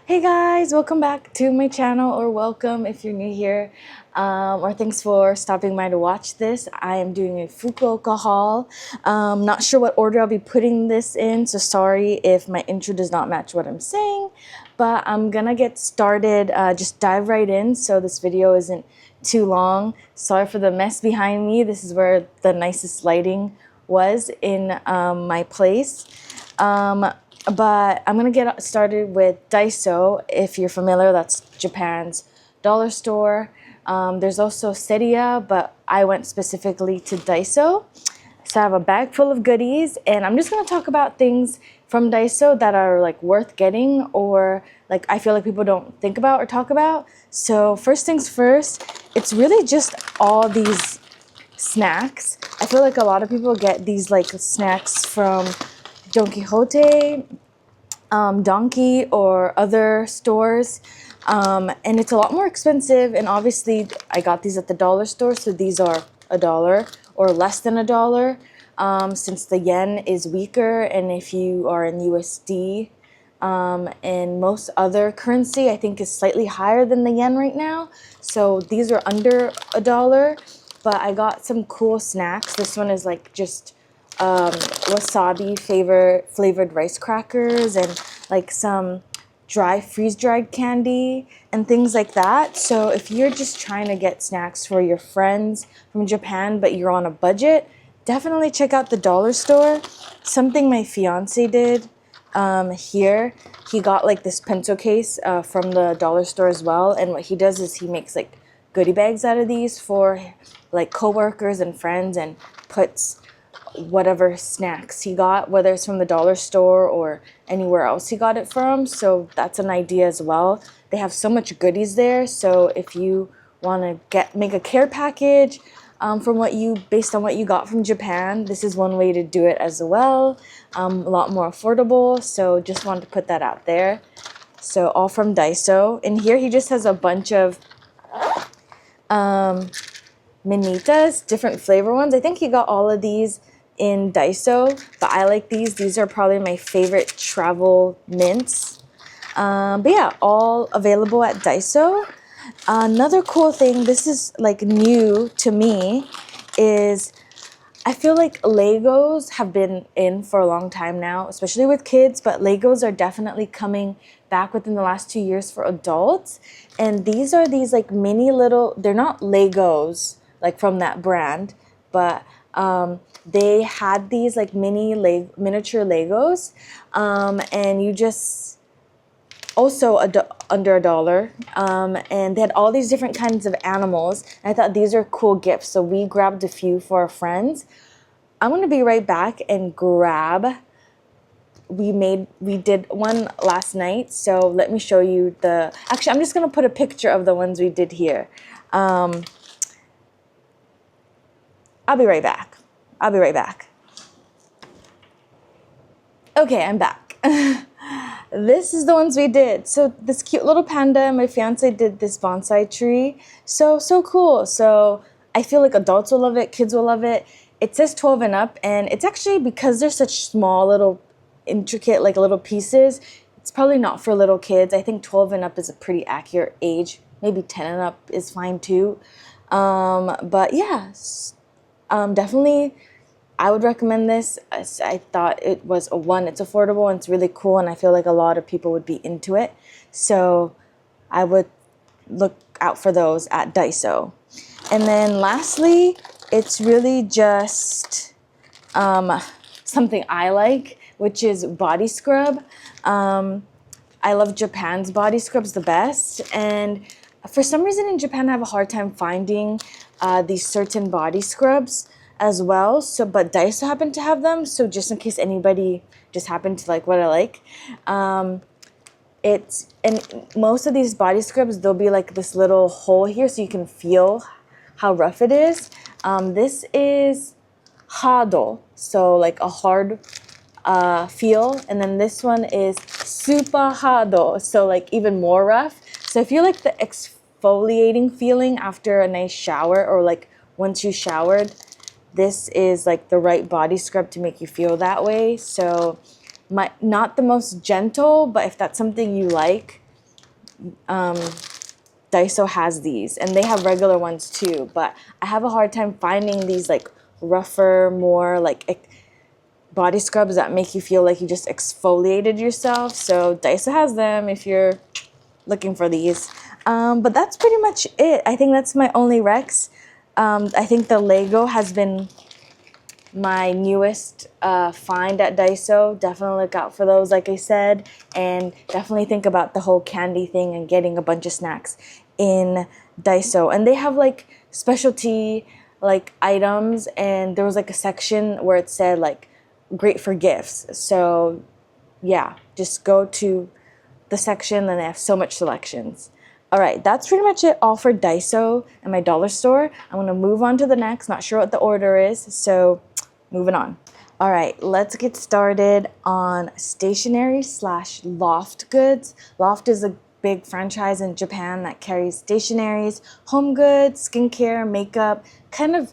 Hey guys, welcome back to my channel, or welcome if you're new here, or thanks for stopping by to watch this. I am doing a Fukuoka haul. Not sure what order I'll be putting this in, so sorry if my intro does not match what I'm saying, but I'm gonna get started, just dive right in so this video isn't too long. Sorry for the mess behind me. This is where the nicest lighting was in my place. But I'm gonna get started with Daiso. If you're familiar, that's Japan's dollar store. There's also Seria, but I went specifically to Daiso. So I have a bag full of goodies, and I'm just gonna talk about things from Daiso that are like worth getting, or like I feel like people don't think about or talk about. So first things first, it's really just all these snacks. I feel like a lot of people get these like snacks from Don Quixote, Donkey, or other stores, and it's a lot more expensive. And obviously, I got these at the dollar store, so these are $1 or less than $1, since the yen is weaker. And if you are in USD, and most other currency, I think is slightly higher than the yen right now. So these are under $1. But I got some cool snacks. This one is like just wasabi flavored rice crackers, and like some freeze-dried candy and things like that. So if you're just trying to get snacks for your friends from Japan but you're on a budget, definitely check out the dollar store. Something my fiance did here, he got like this pencil case from the dollar store as well, and what he does is he makes like goodie bags out of these for like coworkers and friends, and puts whatever snacks he got, whether it's from the dollar store or anywhere else he got it from. So that's an idea as well. They have so much goodies there. So if you want to make a care package based on what you got from Japan, this is one way to do it as well. A lot more affordable. So just wanted to put that out there. So all from Daiso. And here he just has a bunch of minitas, different flavor ones. I think he got all of these in Daiso, but I like these. These are probably my favorite travel mints. But yeah, all available at Daiso. Another cool thing, this is like new to me, is I feel like Legos have been in for a long time now, especially with kids, but Legos are definitely coming back within the last 2 years for adults. And these are these like mini little, they're not Legos like from that brand, but they had these like miniature Legos, and you just also under $1, and they had all these different kinds of animals. And I thought these are cool gifts, so we grabbed a few for our friends. I'm gonna be right back and grab. We did one last night, so let me show you actually I'm just gonna put a picture of the ones we did here. I'll be right back. Okay, I'm back. This is the ones we did. So this cute little panda, my fiance did this bonsai tree. So cool. So I feel like adults will love it, kids will love it. It says 12 and up, and it's actually, because they're such small little intricate like little pieces, it's probably not for little kids. I think 12 and up is a pretty accurate age. Maybe 10 and up is fine too. But yeah, definitely I would recommend this. I thought it was it's affordable and it's really cool, and I feel like a lot of people would be into it. So I would look out for those at Daiso. And then lastly, it's really just something I like, which is body scrub. I love Japan's body scrubs the best, and for some reason in Japan I have a hard time finding these certain body scrubs as well. So, but Daiso happened to have them. So just in case anybody just happened to like what I like, and most of these body scrubs, there'll be like this little hole here so you can feel how rough it is. This is hado, so like a hard feel, and then this one is super hado, so like even more rough. So if you like the exfoliating feeling after a nice shower, or like once you showered, this is like the right body scrub to make you feel that way. So not the most gentle, but if that's something you like, Daiso has these, and they have regular ones too, but I have a hard time finding these like rougher, more like body scrubs that make you feel like you just exfoliated yourself. So Daiso has them if you're looking for these. But that's pretty much it. I think that's my only Rex. I think the Lego has been my newest find at Daiso. Definitely look out for those, like I said, and definitely think about the whole candy thing and getting a bunch of snacks in Daiso. And they have like specialty like items, and there was like a section where it said like great for gifts. So yeah, just go to the section and they have so much selections. All right, that's pretty much it all for Daiso and my dollar store. I'm gonna move on to the next. Not sure what the order is, so moving on. All right, let's get started on stationery / Loft goods. Loft is a big franchise in Japan that carries stationeries, home goods, skincare, makeup, kind of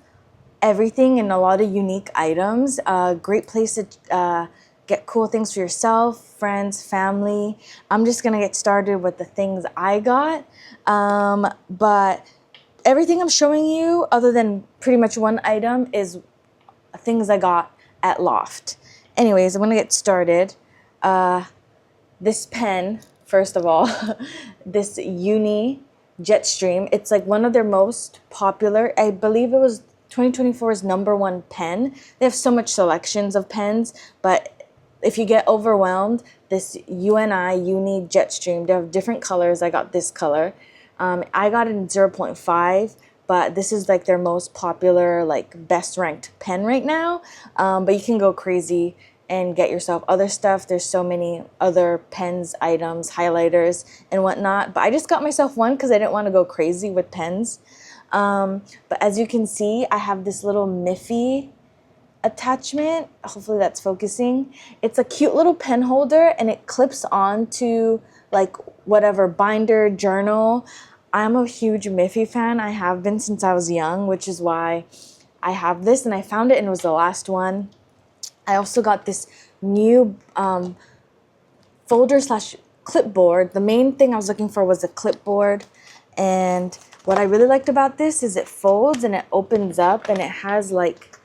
everything, and a lot of unique items. Great place to get cool things for yourself, friends, family. I'm just gonna get started with the things I got. But everything I'm showing you, other than pretty much one item, is things I got at Loft. Anyways, I'm gonna get started. This pen, first of all, this Uni Jetstream, it's like one of their most popular. I believe it was 2024's #1 pen. They have so much selections of pens, but if you get overwhelmed, this Uni Jetstream, they have different colors. I got this color. I got it in 0.5, but this is like their most popular, like best ranked pen right now. But you can go crazy and get yourself other stuff. There's so many other pens, items, highlighters, and whatnot. But I just got myself one because I didn't want to go crazy with pens. But as you can see, I have this little miffy attachment. Hopefully that's focusing. It's a cute little pen holder, and it clips onto like whatever binder, journal. I'm a huge Miffy fan. I have been since I was young, which is why I have this, and I found it and it was the last one. I also got this new folder / clipboard. The main thing I was looking for was a clipboard, and what I really liked about this is it folds and it opens up, and it has like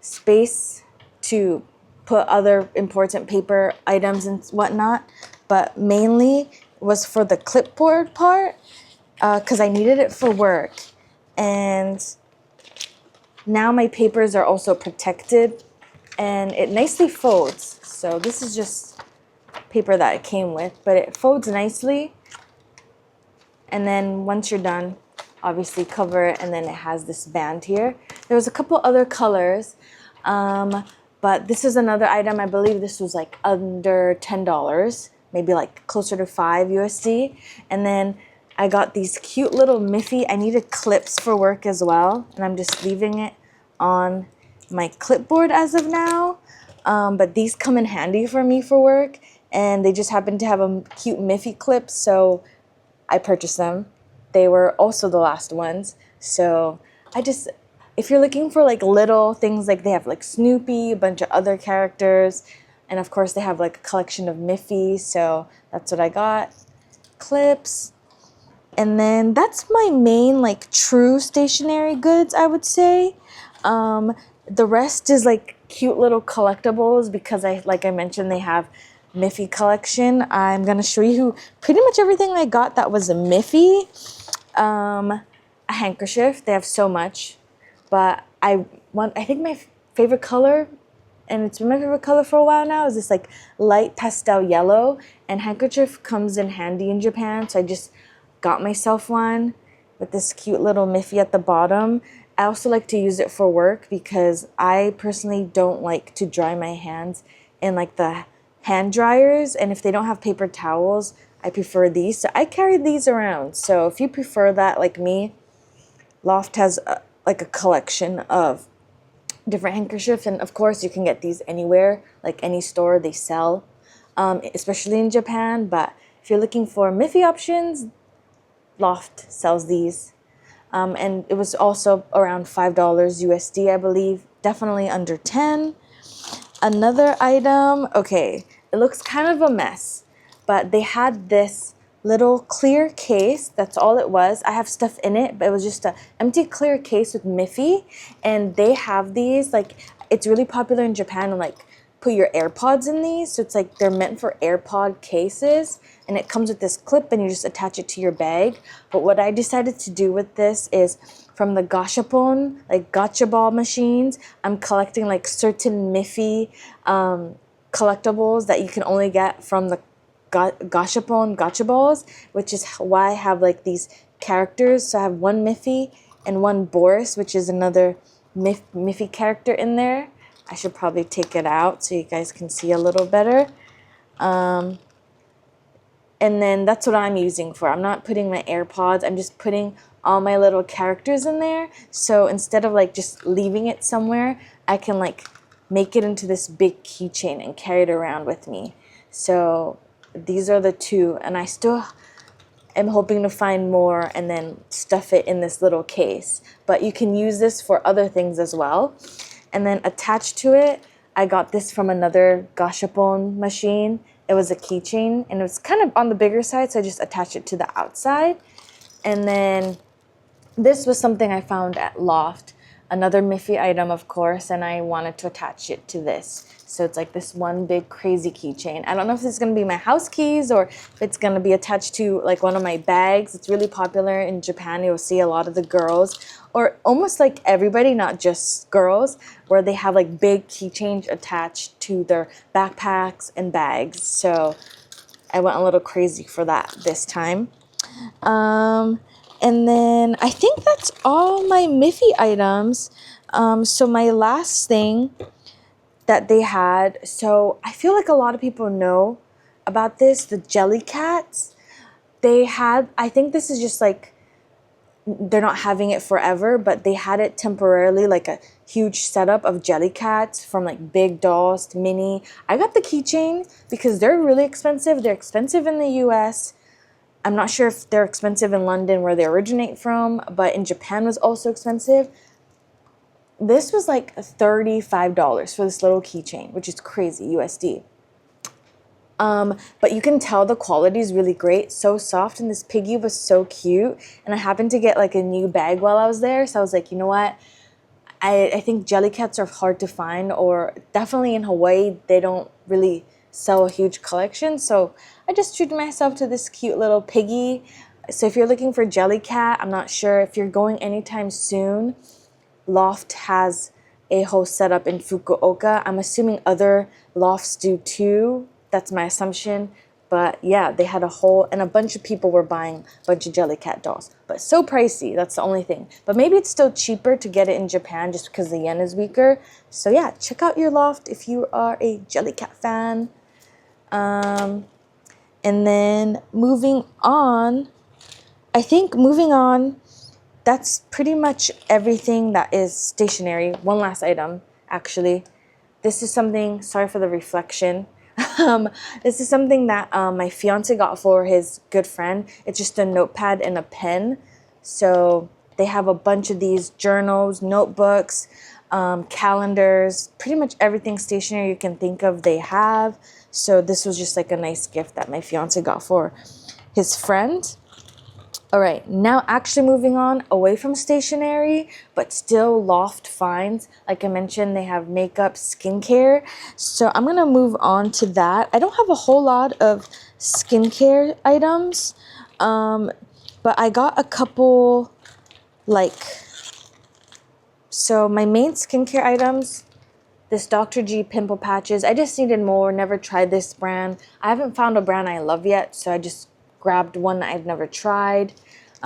space to put other important paper items and whatnot, but mainly was for the clipboard part because I needed it for work, and now my papers are also protected, and it nicely folds. So this is just paper that it came with, but it folds nicely, and then once you're done, obviously cover it, and then it has this band here. There was a couple other colors, but this is another item. I believe this was like under $10, maybe like closer to $5 USD. And then I got these cute little Miffy. I needed clips for work as well, and I'm just leaving it on my clipboard as of now. But these come in handy for me for work, and they just happen to have a cute Miffy clip, so I purchased them. They were also the last ones. So if you're looking for like little things, like they have like Snoopy, a bunch of other characters, and of course they have like a collection of Miffy, so that's what I got. Clips. And then that's my main like true stationery goods, I would say. The rest is like cute little collectibles because like I mentioned, they have Miffy collection. I'm gonna show you pretty much everything I got that was a Miffy. A handkerchief. They have so much, but I think my favorite color, and it's been my favorite color for a while now, is this like light pastel yellow. And handkerchief comes in handy in Japan, so I just got myself one with this cute little Miffy at the bottom. I also like to use it for work because I personally don't like to dry my hands in like the hand dryers, and if they don't have paper towels, I prefer these. So I carry these around. So if you prefer that like me, Loft has like a collection of different handkerchiefs, and of course you can get these anywhere, like any store they sell, especially in Japan. But if you're looking for Miffy options, Loft sells these. And it was also around $5 USD, I believe. Definitely under 10. Another item, okay, it looks kind of a mess, but they had this little clear case. That's all it was. I have stuff in it, but it was just a empty clear case with miffy. And they have these, like, it's really popular in Japan to like put your AirPods in these. So it's like they're meant for AirPod cases, and it comes with this clip and you just attach it to your bag. But what I decided to do with this is, from the gashapon, like gacha ball machines, I'm collecting like certain miffy collectibles that you can only get from the gashapon gacha balls, which is why I have like these characters. So I have one miffy and one Boris, which is another miffy character in there. I should probably take it out so you guys can see a little better. And then that's what I'm using for. I'm not putting my AirPods. I'm just putting all my little characters in there. So instead of like just leaving it somewhere, I can like make it into this big keychain and carry it around with me. So these are the two, and I still am hoping to find more and then stuff it in this little case. But you can use this for other things as well. And then attached to it, I got this from another gashapon machine. It was a keychain, and it was kind of on the bigger side, so I just attached it to the outside. And then this was something I found at Loft, another miffy item, of course, and I wanted to attach it to this. So it's like this one big crazy keychain. I don't know if this is going to be my house keys or if it's going to be attached to like one of my bags. It's really popular in Japan. You'll see a lot of the girls, or almost like everybody, not just girls, where they have like big keychains attached to their backpacks and bags. So I went a little crazy for that this time. And then I think that's all my miffy items. So my last thing that they had, so I feel like a lot of people know about this, the jelly cats. They had, I think this is just like, they're not having it forever, but they had it temporarily, like a huge setup of jelly cats, from like big dolls to mini. I got the keychain because they're really expensive. They're expensive in the US. I'm not sure if they're expensive in London where they originate from, but in Japan was also expensive. This was like $35 for this little keychain, which is crazy, USD. But you can tell the quality is really great, so soft, and this piggy was so cute. And I happened to get like a new bag while I was there, so I was like, you know what? I think jelly cats are hard to find, or definitely in Hawaii, they don't really sell a huge collection. So I just treated myself to this cute little piggy. So if you're looking for jelly cat, I'm not sure if you're going anytime soon. Loft has a whole setup in Fukuoka. I'm assuming other lofts do too. That's my assumption. But yeah, they had a whole, and a bunch of people were buying a bunch of jelly cat dolls. But so pricey, that's the only thing. But maybe it's still cheaper to get it in Japan just because the yen is weaker. So yeah, check out your Loft if you are a jelly cat fan. And then moving on, that's pretty much everything that is stationary. One last item, actually. This is something, sorry for the reflection. This is something that my fiance got for his good friend. It's just a notepad and a pen. So they have a bunch of these journals, notebooks, calendars, pretty much everything stationary you can think of they have. So this was just like a nice gift that my fiance got for his friend. All right, now actually moving on away from stationery, but still Loft finds. Like I mentioned, they have makeup, skincare. So I'm going to move on to that. I don't have a whole lot of skincare items, but I got a couple, so my main skincare items, this Dr. G pimple patches. I just needed more, never tried this brand. I haven't found a brand I love yet, so I just grabbed one that I've never tried.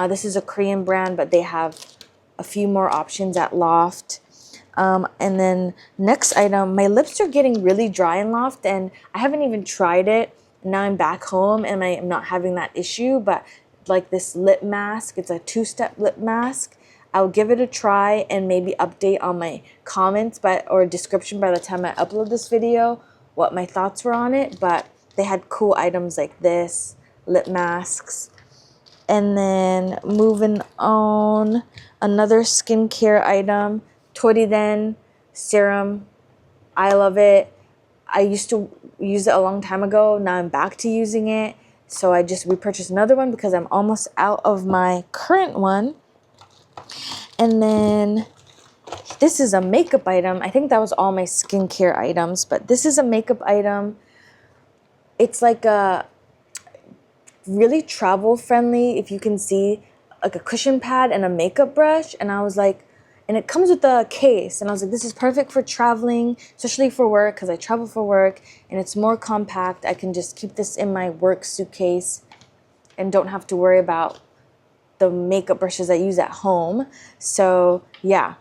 This is a Korean brand, but they have a few more options at Loft. And then next item, my lips are getting really dry in Loft, and I haven't even tried it. Now I'm back home and I'm not having that issue, but like this lip mask, it's a 2-step lip mask. I'll give it a try and maybe update on my comments or description by the time I upload this video what my thoughts were on it. But they had cool items like this, lip masks. And then moving on, another skincare item, Toriden serum. I love it. I used to use it a long time ago. Now I'm back to using it. So I just repurchased another one because I'm almost out of my current one. And then this is a makeup item. I think that was all my skincare items, but this is a makeup item. It's like a really travel friendly, if you can see, like a cushion pad and a makeup brush. And I was like, and it comes with a case, and I was like, this is perfect for traveling, especially for work, because I travel for work, and it's more compact. I can just keep this in my work suitcase and don't have to worry about the makeup brushes I use at home. So yeah,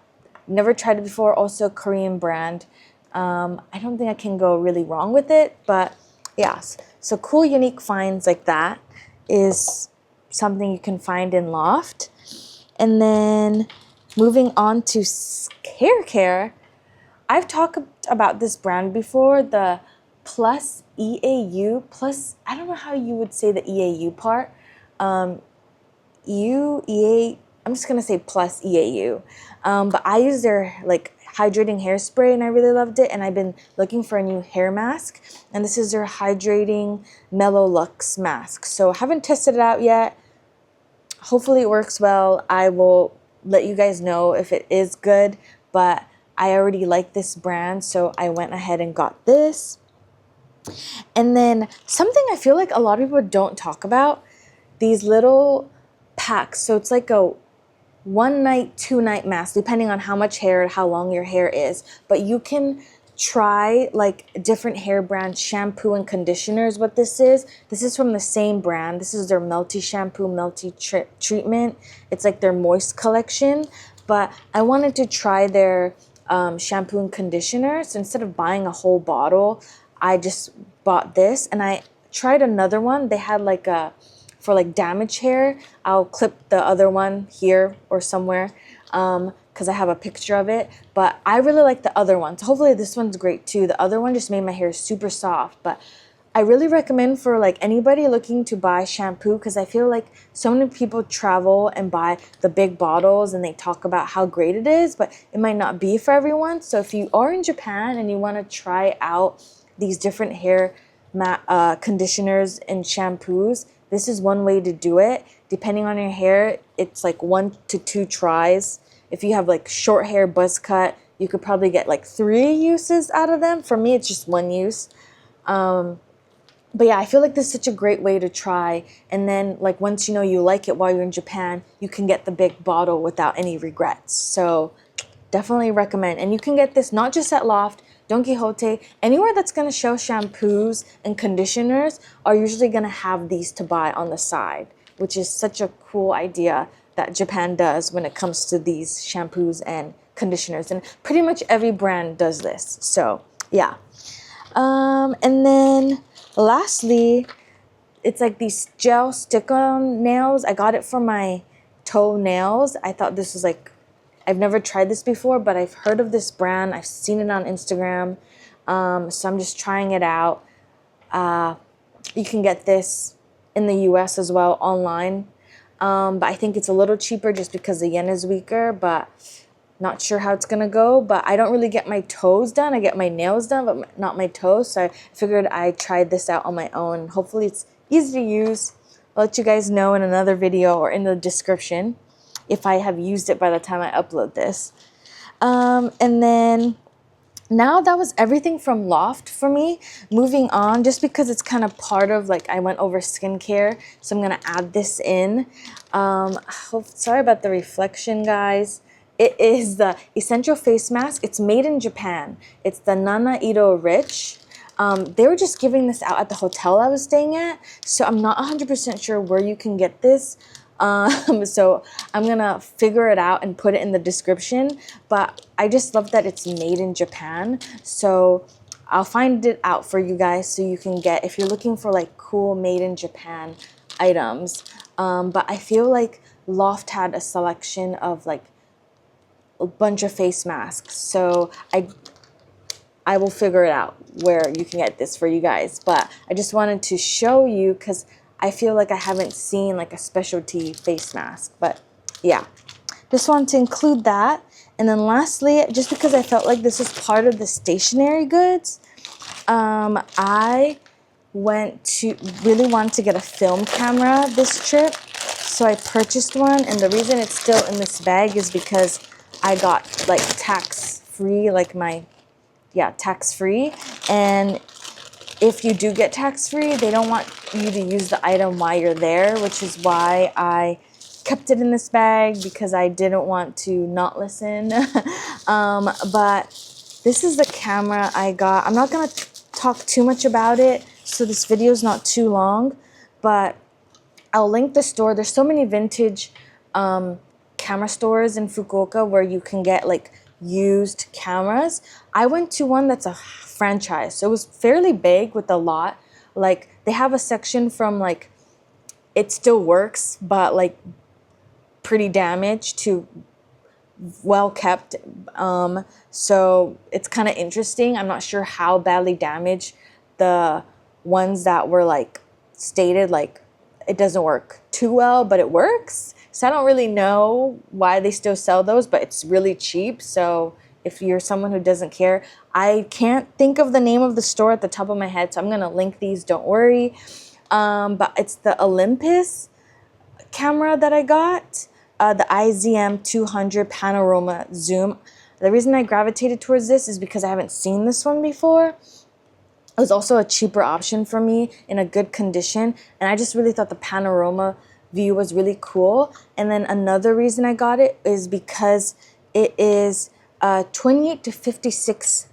never tried it before. Also a Korean brand. I don't think I can go really wrong with it, but yes. So cool, unique finds like that is something you can find in Loft. And then moving on to hair care, I've talked about this brand before, the Plus EAU. Plus, I don't know how you would say the EAU part. I'm just gonna say Plus EAU. But I use their like hydrating hairspray and I really loved it. And I've been looking for a new hair mask. And this is their hydrating Mellow Luxe mask. So I haven't tested it out yet. Hopefully it works well. I will let you guys know if it is good. But I already like this brand, so I went ahead and got this. And then something I feel like a lot of people don't talk about, these little packs. So it's like a 1 night, 2 night mask, depending on how much hair, how long your hair is. But you can try like different hair brands, shampoo and conditioners. What this is from the same brand. This is their Melty Shampoo, Melty Treatment. It's like their moist collection. But I wanted to try their shampoo and conditioner. So instead of buying a whole bottle, I just bought this. And I tried another one. They had like a, for like damaged hair, I'll clip the other one here or somewhere because I have a picture of it. But I really like the other one. So hopefully this one's great too. The other one just made my hair super soft. But I really recommend for like anybody looking to buy shampoo, because I feel like so many people travel and buy the big bottles and they talk about how great it is, but it might not be for everyone. So if you are in Japan and you want to try out these different hair conditioners and shampoos, this is one way to do it. Depending on your hair, it's like 1 to 2 tries. If you have like short hair, buzz cut, you could probably get like 3 uses out of them. For me, it's just 1 use. But yeah, I feel like this is such a great way to try. And then like once you know you like it while you're in Japan, you can get the big bottle without any regrets. So definitely recommend. And you can get this not just at Loft, Don Quixote, anywhere that's going to show shampoos and conditioners are usually going to have these to buy on the side, which is such a cool idea that Japan does when it comes to these shampoos and conditioners. And pretty much every brand does this. So yeah. And then lastly, it's like these gel stick-on nails. I got it for my toenails. I thought this was like, I've never tried this before, but I've heard of this brand. I've seen it on Instagram. So I'm just trying it out. You can get this in the US as well online. But I think it's a little cheaper just because the yen is weaker, but not sure how it's going to go. But I don't really get my toes done. I get my nails done, but not my toes. So I figured I'd try this out on my own. Hopefully it's easy to use. I'll let you guys know in another video or in the description if I have used it by the time I upload this. And then now that was everything from Loft for me. Moving on, just because it's kind of part of like I went over skincare, so I'm gonna add this in. Sorry about the reflection, guys. It is the Essential Face Mask. It's made in Japan. It's the Nana Ito Rich. They were just giving this out at the hotel I was staying at, so I'm not 100% sure where you can get this. So I'm gonna figure it out and put it in the description, but I just love that it's made in Japan. So I'll find it out for you guys so you can get, if you're looking for like cool made in Japan items. But I feel like Loft had a selection of like a bunch of face masks, so I will figure it out where you can get this for you guys. But I just wanted to show you because I feel like I haven't seen like a specialty face mask. But yeah, just wanted to include that. And then lastly, just because I felt like this is part of the stationery goods, I really wanted to get a film camera this trip, so I purchased one. And the reason it's still in this bag is because I got like tax-free, like tax-free. And if you do get tax-free, they don't want you to use the item while you're there, which is why I kept it in this bag, because I didn't want to not listen. But this is the camera I got. I'm not gonna talk too much about it, so this video is not too long, but I'll link the store. There's so many vintage camera stores in Fukuoka where you can get like used cameras. I went to one that's a franchise, so it was fairly big with a lot. Like they have a section from like it still works but like pretty damaged to well kept. So it's kind of interesting. I'm not sure how badly damaged the ones that were like stated like it doesn't work too well, but it works. So I don't really know why they still sell those, but it's really cheap. So if you're someone who doesn't care, I can't think of the name of the store at the top of my head, so I'm gonna link these, don't worry. But it's the Olympus camera that I got, the IZM 200 panorama zoom. The reason I gravitated towards this is because I haven't seen this one before. It was also a cheaper option for me in a good condition, and I just really thought the panorama view was really cool. And then another reason I got it is because it is 28 to 56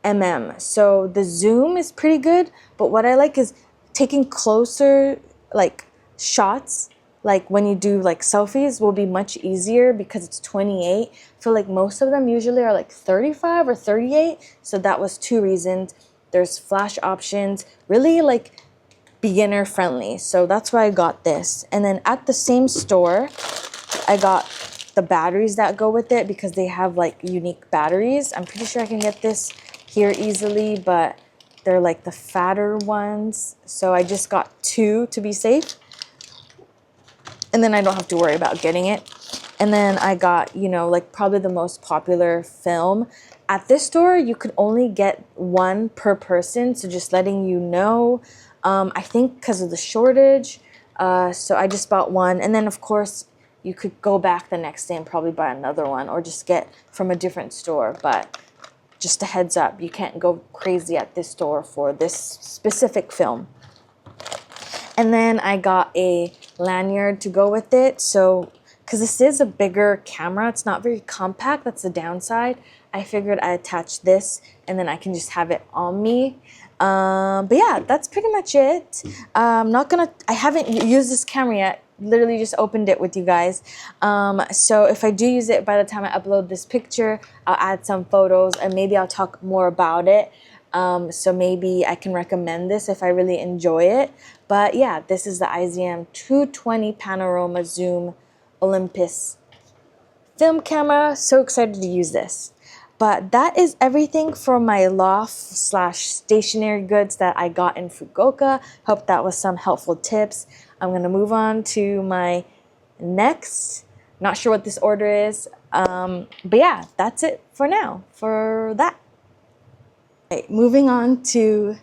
mm. So the zoom is pretty good, but what I like is taking closer like shots, like when you do like selfies, will be much easier because it's 28. I feel like most of them usually are like 35 or 38. So that was two reasons. There's flash options, really like beginner friendly. So that's why I got this. And then at the same store, I got the batteries that go with it because they have like unique batteries. I'm pretty sure I can get this here easily, but they're like the fatter ones. So I just got two to be safe. And then I don't have to worry about getting it. And then I got, you know, like probably the most popular film. At this store, you could only get one per person. So just letting you know, I think because of the shortage. So I just bought one. And then of course, you could go back the next day and probably buy another one or just get from a different store. But just a heads up, you can't go crazy at this store for this specific film. And then I got a lanyard to go with it. So, because this is a bigger camera, it's not very compact. That's the downside. I figured I attach this and then I can just have it on me. But yeah, that's pretty much it. I haven't used this camera yet. Literally just opened it with you guys. So if I do use it, by the time I upload this picture, I'll add some photos and maybe I'll talk more about it. So maybe I can recommend this if I really enjoy it. But yeah, this is the IZM 220 panorama zoom Olympus film camera. So excited to use this. But that is everything for my loft/stationery goods that I got in Fukuoka. Hope that was some helpful tips. I'm going to move on to my next. Not sure what this order is. But yeah, that's it for now for that. Okay, moving on to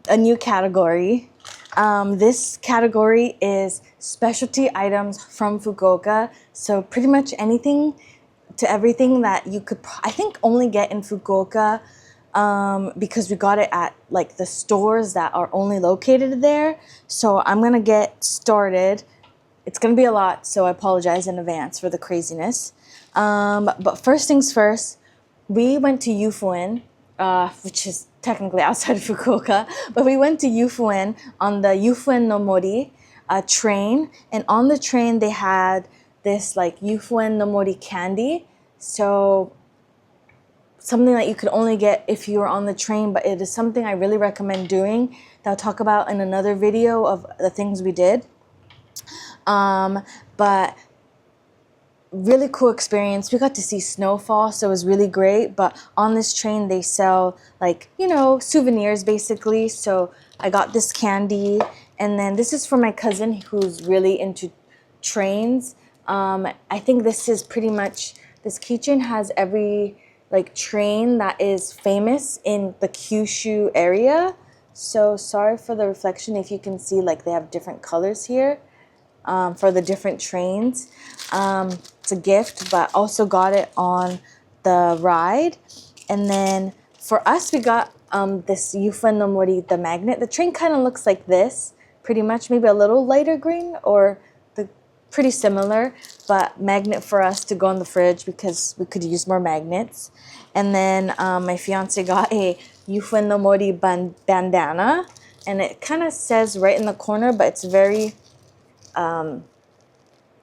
a new category. This category is specialty items from Fukuoka. So pretty much anything to everything that you could, I think, only get in Fukuoka, because we got it at like the stores that are only located there. So I'm gonna get started. It's gonna be a lot, so I apologize in advance for the craziness. But first things first, we went to Yufuin, which is technically outside of Fukuoka, but we went to Yufuin on the Yufuin no Mori train, and on the train they had this like Yufuin no Mori candy. So something that you could only get if you were on the train, but it is something I really recommend doing that I'll talk about in another video of the things we did. But really cool experience. We got to see snowfall, so it was really great. But on this train they sell like, you know, souvenirs basically. So I got this candy, and then this is for my cousin who's really into trains. I think this is pretty much, this keychain has every like train that is famous in the Kyushu area. So sorry for the reflection. If you can see, like, they have different colors here for the different trains. It's a gift, but also got it on the ride. And then for us, we got this Yufuin no Mori, the magnet. The train kind of looks like this, pretty much, maybe a little lighter green or the pretty similar, but magnet for us to go in the fridge because we could use more magnets. And then my fiance got a Yufuin no Mori bandana, and it kind of says right in the corner, but it's very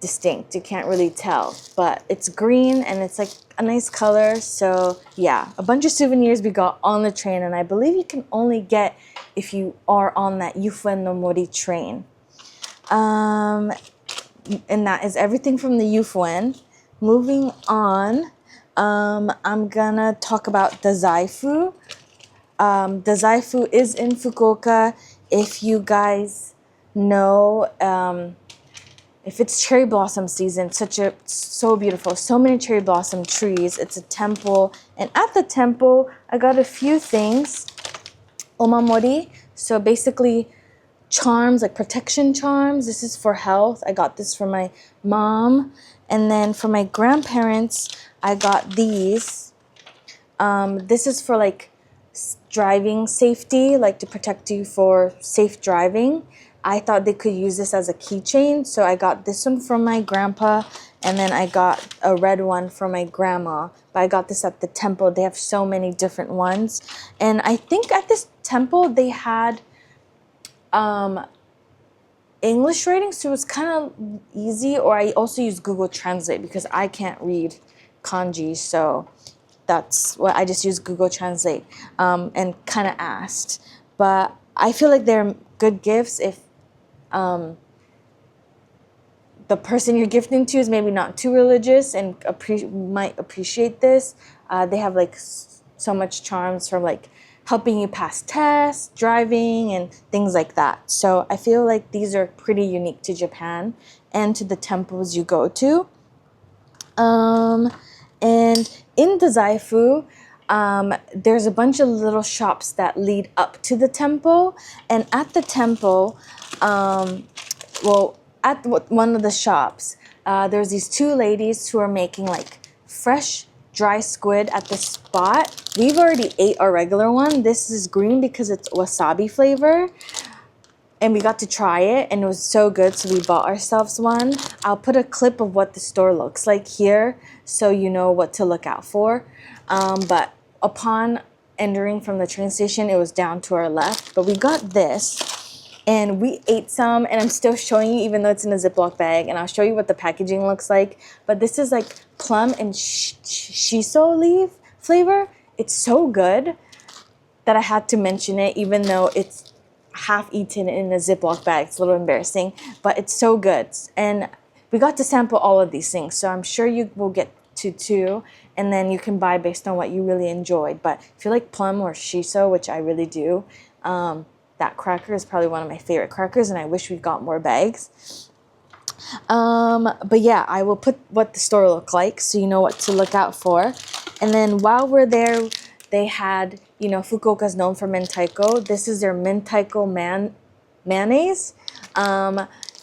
distinct. You can't really tell, but it's green and it's like a nice color. So yeah, a bunch of souvenirs we got on the train, and I believe you can only get if you are on that Yufuin no Mori train. And that is everything from the Yufuin. Moving on, I'm gonna talk about the Zaifu. The Zaifu is in Fukuoka. If you guys know, if it's cherry blossom season, so beautiful, so many cherry blossom trees. It's a temple, and at the temple, I got a few things. Omamori, so basically charms, like protection charms. This is for health. I got this for my mom, and then for my grandparents, I got these. This is for like driving safety, like to protect you for safe driving. I thought they could use this as a keychain, so I got this one from my grandpa, and then I got a red one from my grandma. But I got this at the temple. They have so many different ones, and I think at this temple they had English writing, so it was kind of easy. Or I also used Google Translate because I can't read kanji, so that's what I just used Google Translate and kind of asked. But I feel like they're good gifts if the person you're gifting to is maybe not too religious and might appreciate this. They have like so much charms from like helping you pass tests, driving, and things like that. So I feel like these are pretty unique to Japan and to the temples you go to. And in the Zaifu, there's a bunch of little shops that lead up to the temple. And at the temple, at one of the shops, there's these two ladies who are making like fresh dry squid at the spot. We've already ate our regular one. This is green because it's wasabi flavor. And we got to try it, and it was so good, so we bought ourselves one. I'll put a clip of what the store looks like here so you know what to look out for. But upon entering from the train station, it was down to our left. But we got this, and we ate some, and I'm still showing you even though it's in a Ziploc bag, and I'll show you what the packaging looks like. But this is like plum and shiso leaf flavor. It's so good that I had to mention it, even though it's half eaten in a Ziploc bag. It's a little embarrassing, but it's so good. And we got to sample all of these things, so I'm sure you will get to two, and then you can buy based on what you really enjoyed. But if you like plum or shiso, which I really do, that cracker is probably one of my favorite crackers, and I wish we got more bags. But yeah, I will put what the store looked like so you know what to look out for. And then while we're there, they had, you know, Fukuoka's known for mentaiko. This is their mentaiko mayonnaise.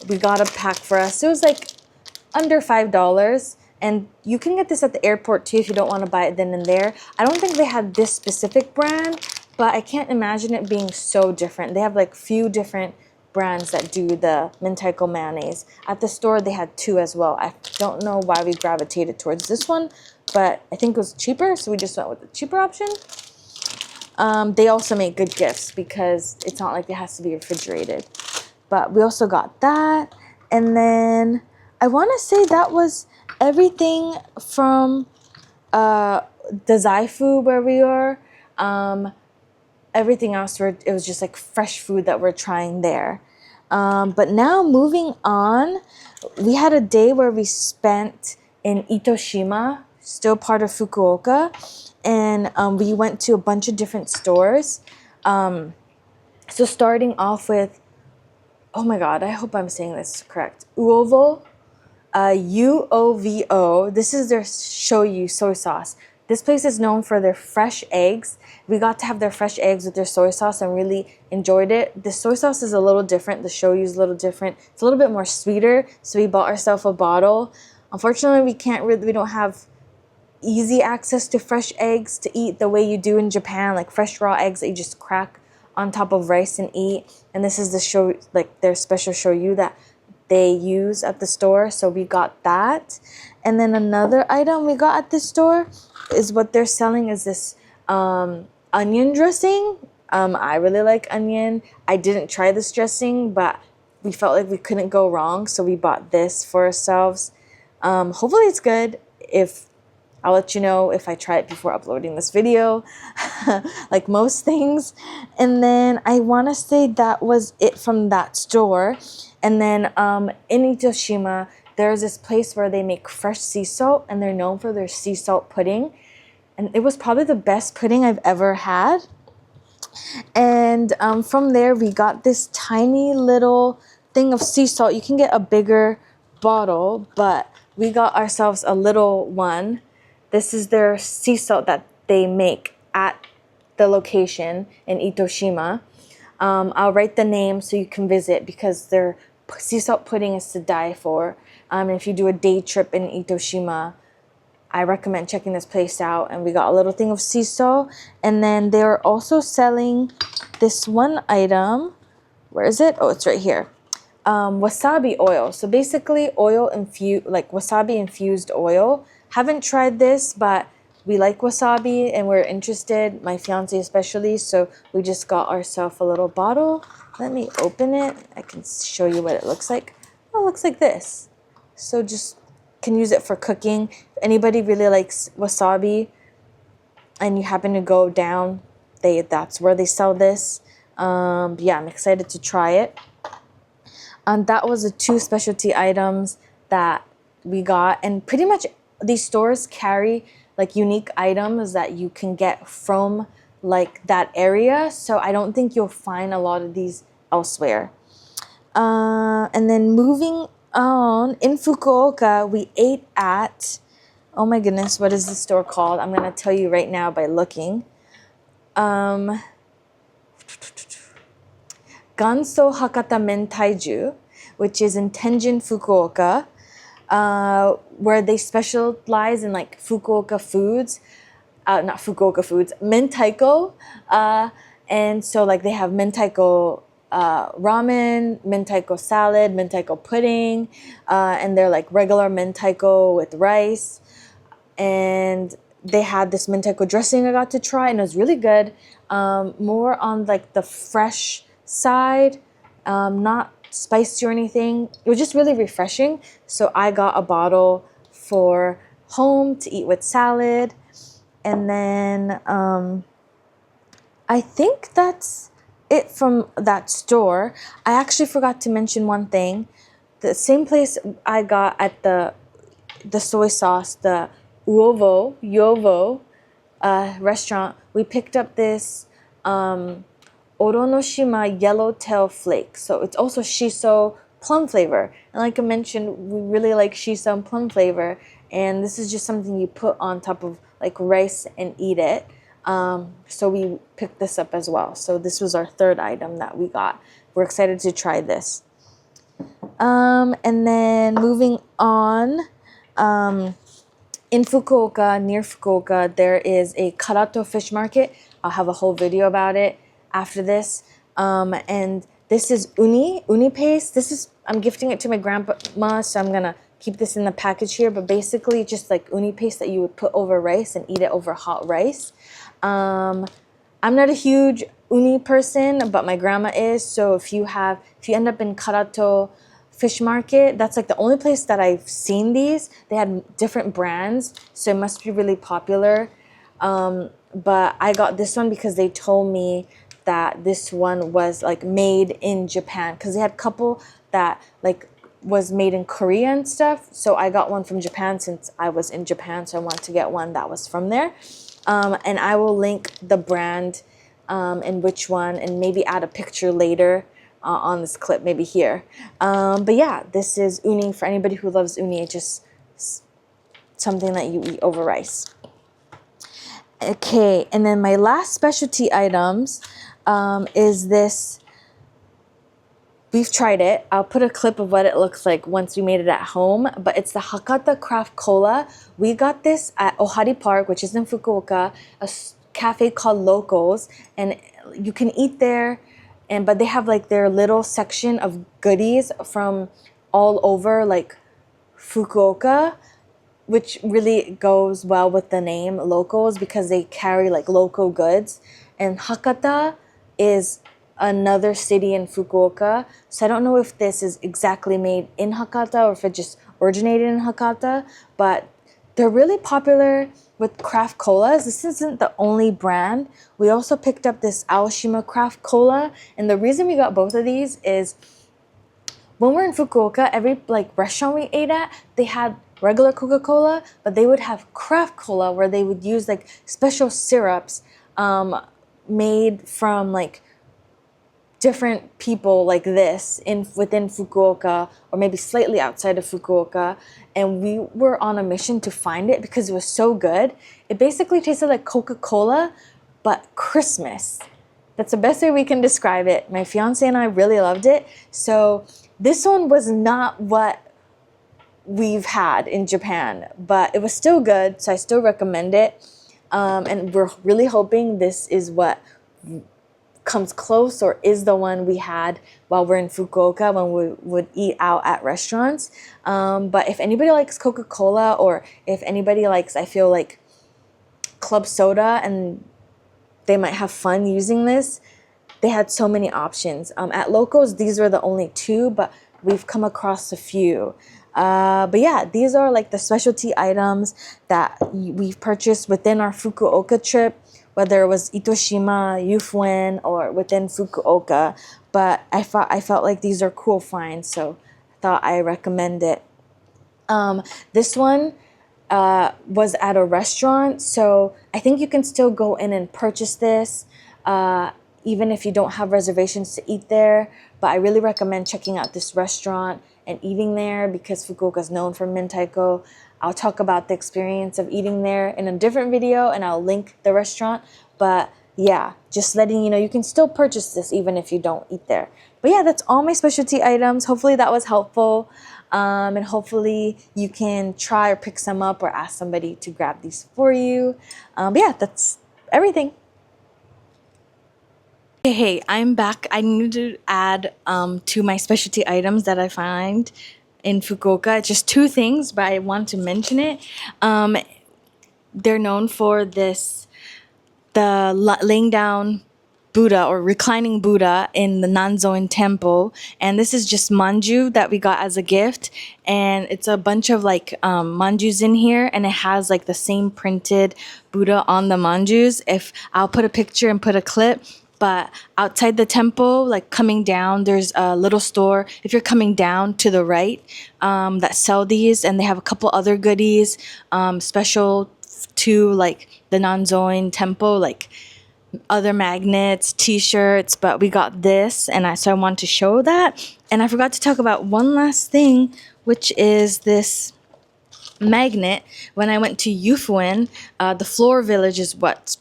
We got a pack for us. It was like under $5. And you can get this at the airport too if you don't want to buy it then and there. I don't think they had this specific brand, but I can't imagine it being so different. They have like few different brands that do the mentaiko mayonnaise. At the store, they had two as well. I don't know why we gravitated towards this one, but I think it was cheaper, so we just went with the cheaper option. They also make good gifts because it's not like it has to be refrigerated. But we also got that. And then I want to say that was everything from the Zaifu where we were. Everything else, it was just like fresh food that we're trying there. But now moving on, we had a day where we spent in Itoshima, still part of Fukuoka, and we went to a bunch of different stores. So starting off with, oh my god, I hope I'm saying this correct, Uovo, UOVO. This is their shoyu soy sauce. This place is known for their fresh eggs. We got to have their fresh eggs with their soy sauce and really enjoyed it. The soy sauce is a little different. The shoyu is a little different. It's a little bit more sweeter, so we bought ourselves a bottle. Unfortunately, we don't have easy access to fresh eggs to eat the way you do in Japan, like fresh raw eggs that you just crack on top of rice and eat. And this is the shoyu, like their special shoyu that they use at the store, so we got that. And then another item we got at this store is what they're selling is this onion dressing. I really like onion. I didn't try this dressing, but we felt like we couldn't go wrong, so we bought this for ourselves. Hopefully it's good. If I'll let you know if I try it before uploading this video, like most things. And then I want to say that was it from that store. And then in Itoshima, there's this place where they make fresh sea salt, and they're known for their sea salt pudding. And it was probably the best pudding I've ever had. And from there, we got this tiny little thing of sea salt. You can get a bigger bottle, but we got ourselves a little one. This is their sea salt that they make at the location in Itoshima. I'll write the name so you can visit, because their sea salt pudding is to die for. If you do a day trip in Itoshima, I recommend checking this place out. And we got a little thing of sea salt. And then they're also selling this one item. Where is it? Oh, it's right here. Wasabi oil. So basically oil infused, like wasabi infused oil. Haven't tried this, but we like wasabi and we're interested, my fiance especially, so we just got ourselves a little bottle. Let me open it. I can show you what it looks like. Oh, it looks like this. So just can use it for cooking. If anybody really likes wasabi and you happen to go down, that's where they sell this. Yeah, I'm excited to try it. That was the two specialty items that we got, and pretty much these stores carry like unique items that you can get from like that area, so I don't think you'll find a lot of these elsewhere. And then moving on, in Fukuoka, we ate at, oh my goodness, what is the store called? I'm gonna tell you right now by looking. Ganso Hakata Mentaiju, which is in Tenjin, Fukuoka. Where they specialize in like Fukuoka foods, not Fukuoka foods, mentaiko. And so like they have mentaiko ramen, mentaiko salad, mentaiko pudding, and they're like regular mentaiko with rice. And they had this mentaiko dressing I got to try, and it was really good. More on like the fresh side, not spicy or anything. It was just really refreshing. So I got a bottle for home to eat with salad. And then I think that's it from that store. I actually forgot to mention one thing. The same place I got at the soy sauce, the Yovo restaurant, we picked up this Oronoshima yellowtail flake. So it's also shiso plum flavor. And like I mentioned, we really like shiso and plum flavor. And this is just something you put on top of like rice and eat it. So we picked this up as well. So this was our third item that we got. We're excited to try this. And then moving on, in Fukuoka, near Fukuoka, there is a Karato fish market. I'll have a whole video about it after this. And this is uni paste. I'm gifting it to my grandma, so I'm gonna keep this in the package here. But basically just like uni paste that you would put over rice and eat it over hot rice. I'm not a huge uni person, but my grandma is. So if you end up in Karato fish market, that's like the only place that I've seen these. They had different brands, so it must be really popular. But I got this one because they told me that this one was like made in Japan, because they had a couple that like was made in Korea and stuff. So I got one from Japan since I was in Japan, so I wanted to get one that was from there. And I will link the brand and which one, and maybe add a picture later on this clip, maybe here. But yeah, this is uni. For anybody who loves uni, it's just something that you eat over rice. Okay, and then my last specialty items is this. We've tried it. I'll put a clip of what it looks like once we made it at home. But it's the Hakata Craft Cola. We got this at Ohari Park, which is in Fukuoka, a cafe called Locals. And you can eat there, but they have like their little section of goodies from all over like Fukuoka, which really goes well with the name Locals because they carry like local goods. And Hakata is another city in Fukuoka. So I don't know if this is exactly made in Hakata or if it just originated in Hakata, but they're really popular with craft colas. This isn't the only brand. We also picked up this Aoshima craft cola, and the reason we got both of these is when we're in Fukuoka, every like restaurant we ate at, they had regular Coca-Cola, but they would have craft cola where they would use like special syrups made from like different people like this in within Fukuoka or maybe slightly outside of Fukuoka, and we were on a mission to find it because it was so good. It basically tasted like Coca-Cola but Christmas. That's the best way we can describe it. My fiance and I really loved it. So this one was not what we've had in Japan, but it was still good, so I still recommend it. And we're really hoping this is what comes close or is the one we had while we're in Fukuoka when we would eat out at restaurants. But if anybody likes Coca-Cola or if anybody likes, I feel like, club soda and they might have fun using this, they had so many options. At Locals, these were the only two, but we've come across a few. But yeah, these are like the specialty items that we've purchased within our Fukuoka trip, whether it was Itoshima, Yufuin, or within Fukuoka. But I felt like these are cool finds, so I thought I recommend it. This one was at a restaurant, so I think you can still go in and purchase this, even if you don't have reservations to eat there. But I really recommend checking out this restaurant and eating there because Fukuoka is known for mentaiko. I'll talk about the experience of eating there in a different video and I'll link the restaurant. But yeah, just letting you know, you can still purchase this even if you don't eat there. But yeah, that's all my specialty items. Hopefully that was helpful. And hopefully you can try or pick some up or ask somebody to grab these for you. But yeah, that's everything. Hey, I'm back. I need to add to my specialty items that I find in Fukuoka. It's just two things, but I want to mention it. They're known for the laying down Buddha or reclining Buddha in the Nanzoin temple, and this is just manju that we got as a gift, and it's a bunch of like manjus in here, and it has like the same printed Buddha on the manjus. If I'll put a picture and put a clip. But outside the temple, like coming down, there's a little store. If you're coming down to the right, that sell these, and they have a couple other goodies, special to like the Nanzoin temple, like other magnets, t-shirts. But we got this, and so I want to show that. And I forgot to talk about one last thing, which is this magnet. When I went to Yufuin, the floor village is what's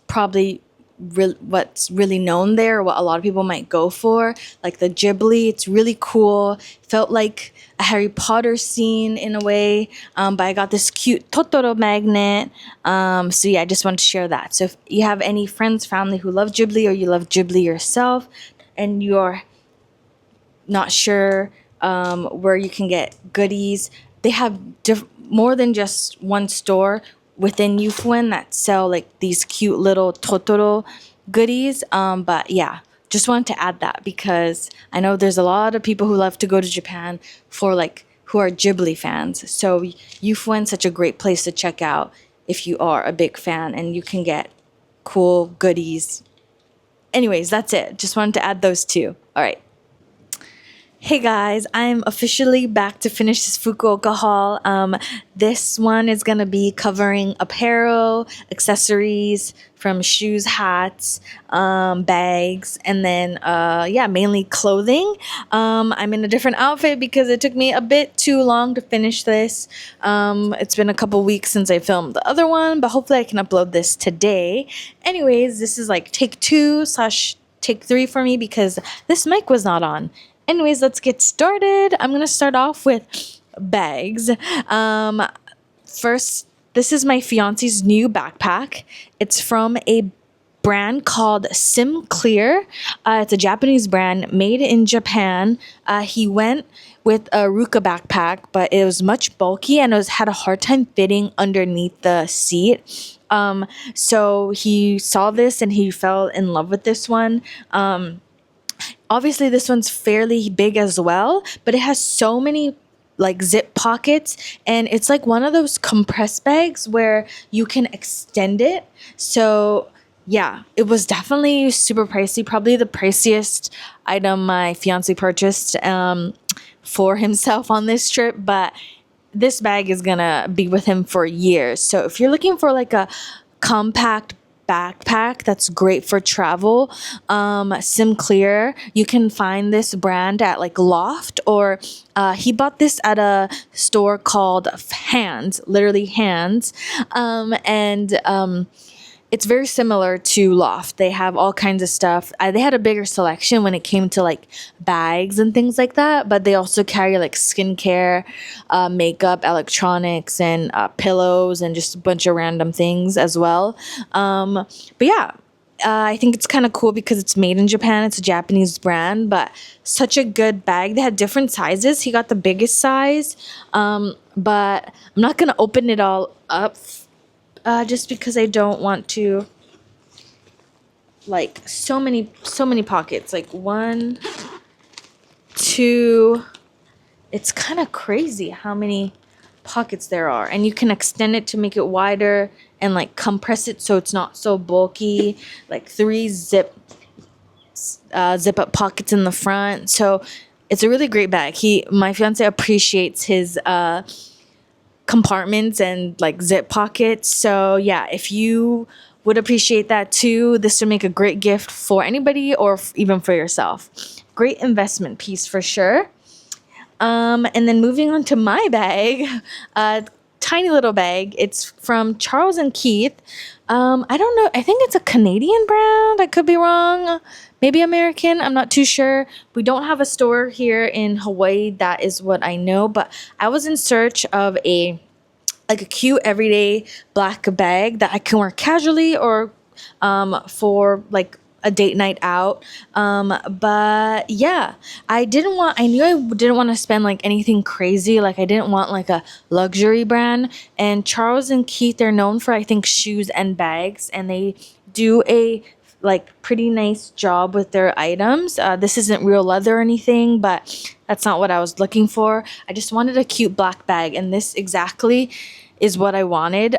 really known there, what a lot of people might go for, like the Ghibli. It's really cool. Felt like a Harry Potter scene in a way, but I got this cute Totoro magnet. So yeah, I just wanted to share that. So if you have any friends, family who love Ghibli, or you love Ghibli yourself and you're not sure where you can get goodies, they have more than just one store within Yufuin that sell like these cute little Totoro goodies. But yeah, just wanted to add that because I know there's a lot of people who love to go to Japan for like who are Ghibli fans. So Yufuin's such a great place to check out if you are a big fan, and you can get cool goodies. Anyways, that's it. Just wanted to add those two. All right. Hey guys, I'm officially back to finish this Fukuoka haul. This one is gonna be covering apparel, accessories from shoes, hats, bags, and then yeah, mainly clothing. I'm in a different outfit because it took me a bit too long to finish this. It's been a couple weeks since I filmed the other one, but hopefully I can upload this today. Anyways, this is like take 2/take 3 for me because this mic was not on. Anyways, let's get started. I'm gonna start off with bags. First, this is my fiance's new backpack. It's from a brand called Clear. It's a Japanese brand made in Japan. He went with a Ruka backpack, but it was much bulky and had a hard time fitting underneath the seat. So he saw this and he fell in love with this one. Obviously this one's fairly big as well, but it has so many like zip pockets, and it's like one of those compressed bags where you can extend it. So yeah, it was definitely super pricey, probably the priciest item my fiance purchased for himself on this trip, but this bag is gonna be with him for years. So if you're looking for like a compact backpack that's great for travel, Clear, you can find this brand at like Loft, or he bought this at a store called Hands, literally Hands, and it's very similar to Loft. They have all kinds of stuff. They had a bigger selection when it came to like bags and things like that, but they also carry like skincare, makeup, electronics, and pillows, and just a bunch of random things as well. But yeah, I think it's kind of cool because it's made in Japan. It's a Japanese brand, but such a good bag. They had different sizes. He got the biggest size, but I'm not going to open it all up just because I don't want to, like, so many pockets, like 1, 2, it's kind of crazy how many pockets there are, and you can extend it to make it wider and like compress it so it's not so bulky, like 3 zip up pockets in the front. So it's a really great bag. My fiance appreciates his compartments and like zip pockets. So yeah, if you would appreciate that too, this would make a great gift for anybody, or even for yourself. Great investment piece for sure. And then moving on to my bag, tiny little bag. It's from Charles and Keith. I don't know. I think it's a Canadian brand. I could be wrong. Maybe American. I'm not too sure. We don't have a store here in Hawaii. That is what I know. But I was in search of a cute everyday black bag that I can wear casually, or for like a date night out. But yeah, I knew I didn't want to spend like anything crazy. Like I didn't want like a luxury brand. And Charles and Keith, they're known for, I think, shoes and bags, and they do a like pretty nice job with their items. This isn't real leather or anything, but that's not what I was looking for. I just wanted a cute black bag, and this exactly is what I wanted.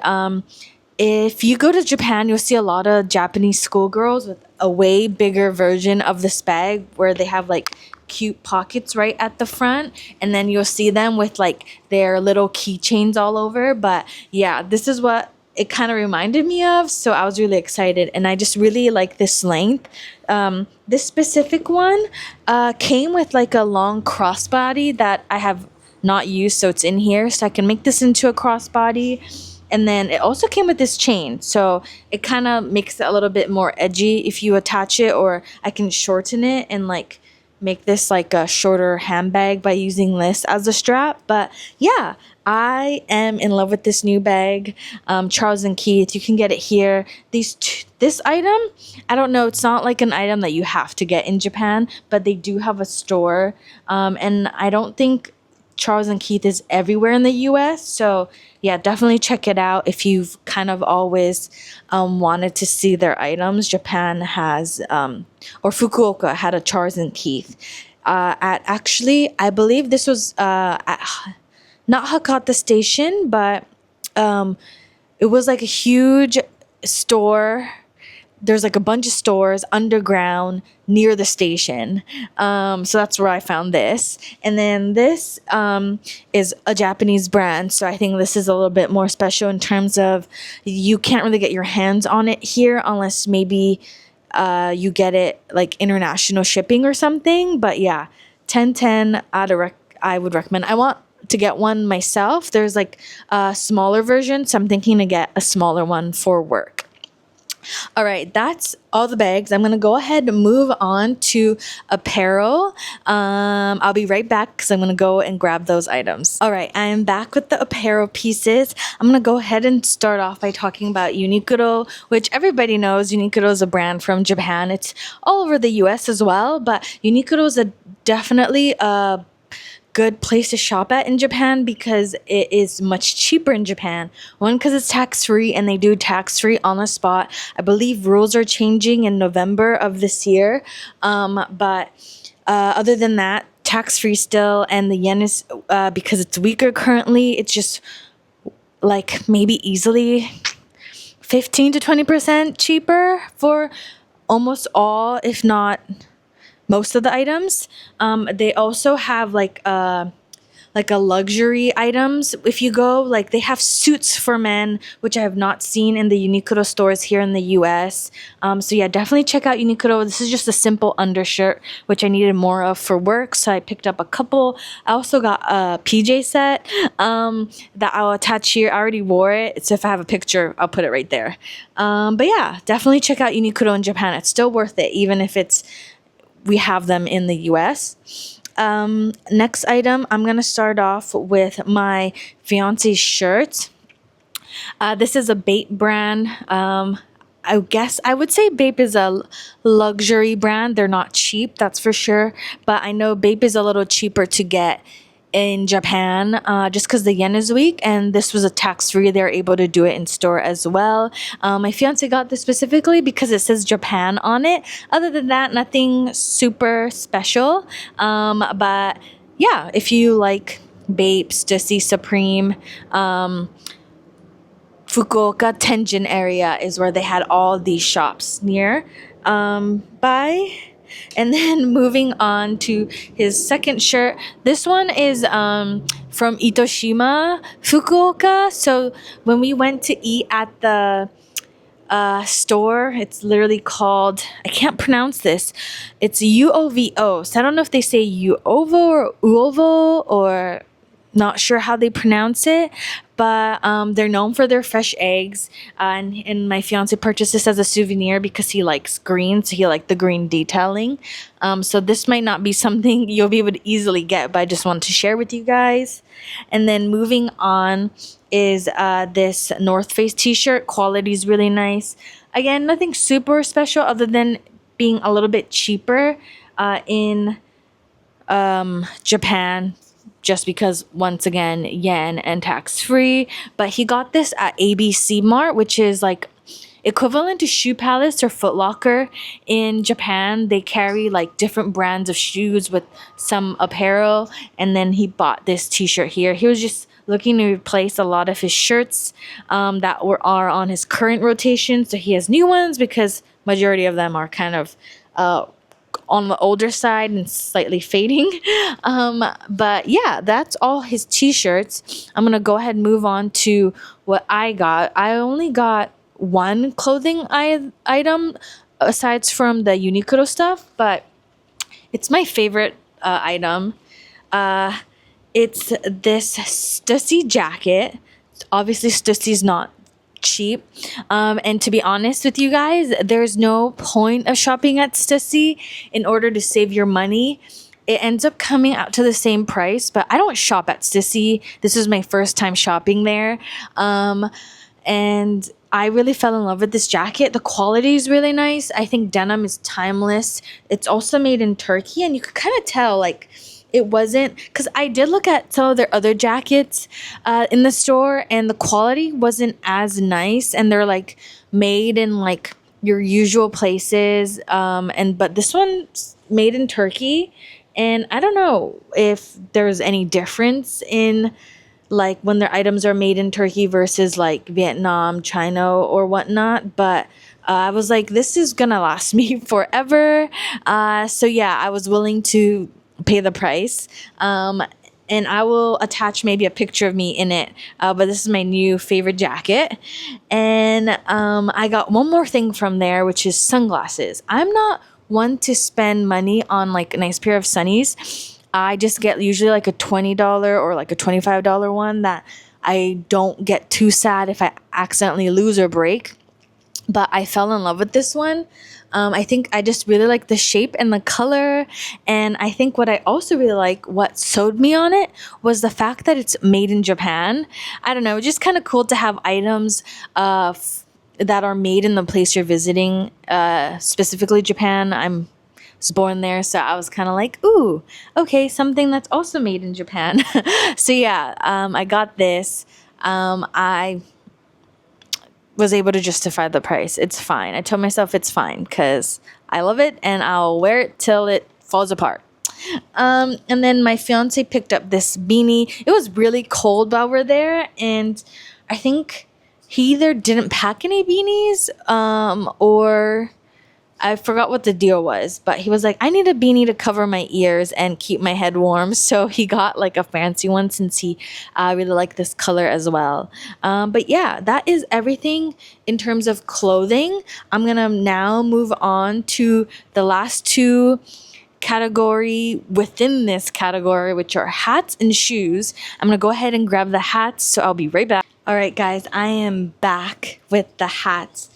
If you go to Japan, you'll see a lot of Japanese schoolgirls with a way bigger version of this bag where they have like cute pockets right at the front, and then you'll see them with like their little keychains all over. But yeah, this is what it kind of reminded me of, so I was really excited, and I just really like this length. This specific one came with like a long crossbody that I have not used, so it's in here, so I can make this into a crossbody. And then it also came with this chain, so it kind of makes it a little bit more edgy if you attach it, or I can shorten it and like make this like a shorter handbag by using this as a strap. But yeah, I am in love with this new bag. Charles and Keith, you can get it here. This item, I don't know, it's not like an item that you have to get in Japan, but they do have a store, and I don't think Charles and Keith is everywhere in the US. So yeah, definitely check it out if you've kind of always wanted to see their items. Japan has, or Fukuoka had a Charles and Keith. Actually, I believe this was at not Hakata Station, but it was like a huge store there's like a bunch of stores underground near the station. So that's where I found this. And then this is a Japanese brand. So I think this is a little bit more special in terms of you can't really get your hands on it here unless maybe you get it like international shipping or something. But yeah, 10/10 I would recommend. I want to get one myself. There's like a smaller version, so I'm thinking to get a smaller one for work. All right, that's all the bags. I'm gonna go ahead and move on to apparel. I'll be right back because I'm gonna go and grab those items. All right, I am back with the apparel pieces. I'm gonna go ahead and start off by talking about Uniqlo, which everybody knows. Uniqlo is a brand from Japan. It's all over the US as well, but Uniqlo is definitely a good place to shop at in Japan because it is much cheaper in Japan. One, because it's tax-free and they do tax-free on the spot. I believe rules are changing in November of this year. But other than that, tax-free still, and the yen is, because it's weaker currently, it's just like maybe easily 15 to 20% cheaper for almost all, if not most of the items. They also have like a luxury items. If you go, like they have suits for men, which I have not seen in the Uniqlo stores here in the US. So yeah, definitely check out Uniqlo. This is just a simple undershirt, which I needed more of for work, so I picked up a couple. I also got a PJ set that I'll attach here. I already wore it, so if I have a picture, I'll put it right there. But yeah, definitely check out Uniqlo in Japan. It's still worth it, even if we have them in the US. Next item, I'm gonna start off with my fiance's shirt. This is a Bape brand. I guess I would say Bape is a luxury brand. They're not cheap, that's for sure. But I know Bape is a little cheaper to get in Japan, just because the yen is weak, and this was a tax-free. They're able to do it in store as well. My fiance got this specifically because it says Japan on it. Other than that, nothing super special. But yeah, if you like Bape, Stussy, Supreme, Fukuoka Tenjin area is where they had all these shops near. Bye. And then moving on to his second shirt. This one is from Itoshima, Fukuoka. So when we went to eat at the store, it's literally called, I can't pronounce this. It's UOVO. So I don't know if they say UOVO or UOVO, or not sure how they pronounce it, but they're known for their fresh eggs. And my fiance purchased this as a souvenir because he likes green, so he liked the green detailing. So this might not be something you'll be able to easily get, but I just wanted to share with you guys. And then moving on is this North Face t-shirt. Quality is really nice. Again, nothing super special other than being a little bit cheaper in Japan, just because, once again, yen and tax-free. But he got this at ABC Mart, which is like equivalent to Shoe Palace or Foot Locker in Japan. They carry like different brands of shoes with some apparel. And then he bought this t-shirt here. He was just looking to replace a lot of his shirts that are on his current rotation. So he has new ones because majority of them are kind of on the older side and slightly fading. But yeah, that's all his t-shirts. I'm gonna go ahead and move on to what I got. I only got one clothing item aside from the Uniqlo stuff, but it's my favorite item. It's this Stussy jacket. Obviously Stussy's not cheap, and to be honest with you guys, there's no point of shopping at Stussy in order to save your money. It ends up coming out to the same price, but I don't shop at Stussy. This is my first time shopping there, and I really fell in love with this jacket. The quality is really nice. I think denim is timeless. It's also made in Turkey, and you could kind of tell like it wasn't, because I did look at some of their other jackets in the store, and the quality wasn't as nice, and they're like made in like your usual places, but this one's made in Turkey, and I don't know if there's any difference in like when their items are made in Turkey versus like Vietnam, China, or whatnot, but I was like, this is gonna last me forever. So yeah, I was willing to pay the price. And I will attach maybe a picture of me in it. But this is my new favorite jacket. And I got one more thing from there, which is sunglasses. I'm not one to spend money on like a nice pair of sunnies. I just get usually like a $20 or like a $25 one that I don't get too sad if I accidentally lose or break. But I fell in love with this one. I think I just really like the shape and the color. And I think what I also really like, what sold me on it, was the fact that it's made in Japan. I don't know, just kind of cool to have items that are made in the place you're visiting, specifically Japan. I was born there, so I was kind of like, ooh, okay, something that's also made in Japan. So yeah, I got this. I was able to justify the price. It's fine. I told myself it's fine because I love it and I'll wear it till it falls apart. And then my fiance picked up this beanie. It was really cold while we're there, and I think he either didn't pack any beanies, or I forgot what the deal was, but he was like, I need a beanie to cover my ears and keep my head warm. So he got like a fancy one since he really liked this color as well. But yeah, that is everything in terms of clothing. I'm going to now move on to the last two category within this category, which are hats and shoes. I'm going to go ahead and grab the hats, so I'll be right back. All right, guys, I am back with the hats.